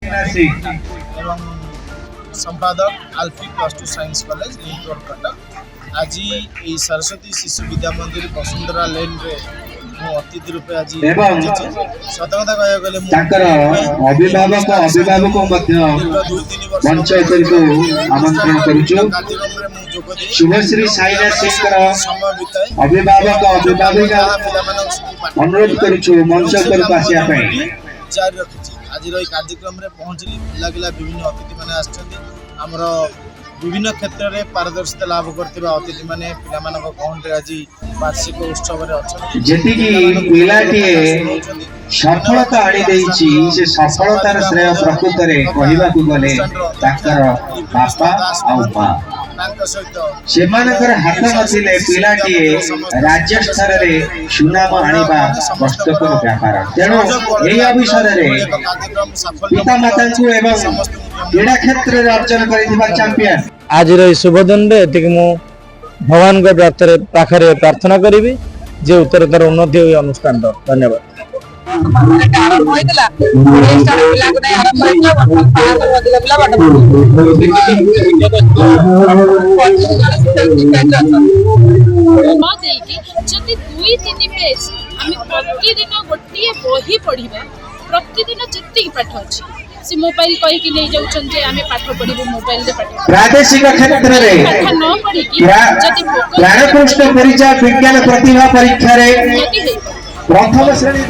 एवं संपादक आल्फी +2 science college लिंकरोड Cuttack. आज ये सरस्वती शिशु विद्या मंदिर वसुंधरा लेन रे अतिथि रूपे आज सत कथा कह गले अभिभावक आमंत्रण करूछु। शुभश्री साईनाथ सिंह अभिभावक अभिभाविका अनुरोध करूछु मंच पर आसिया पई जारी रखिछि। आज कार्यक्रम रे पहुंचली पिला विभिन्न अतिथि माने आछथि हमर विभिन्न क्षेत्र में पारदर्शिता लाभ करथिबा अतिथि माने पिला मानक गहन आज वार्षिक उत्सव रे अछथि। जेति की पिलाटी सफलता आनी देछि से सफलतार श्रेय प्रकृत रे कहिबा को गले ताकर बापा आ मां सेमानकर हाथ नथिले पिलाटी राज्य स्तर रे सुनाम आनिबा कष्टकर व्यापार। तेणु एही अवसर रे पिता माता को एवं क्रीड़ा क्षेत्र रे अर्जन करिथिबा चैंपियन आज रे शुभ दिन रे एतिक मु भगवान को पाखरे प्रार्थना करिवि जे उत्तरोत्तर उन्नति होई अनुष्ठान। धन्यवाद। जदि 2-3 पेज आम प्रतिदिन गोटे बही पढ़ा प्रतिदिन जी पाठ अच्छी से मोबाइल कहीकि नहीं जाऊँ आम पाठ पढ़ू मोबाइल प्रादेशिक क्षेत्र रे पाठ न पढ़ी प्राणपुष्ट परिचय विज्ञान प्रतिभा परीक्षा रे प्रथम श्रेणी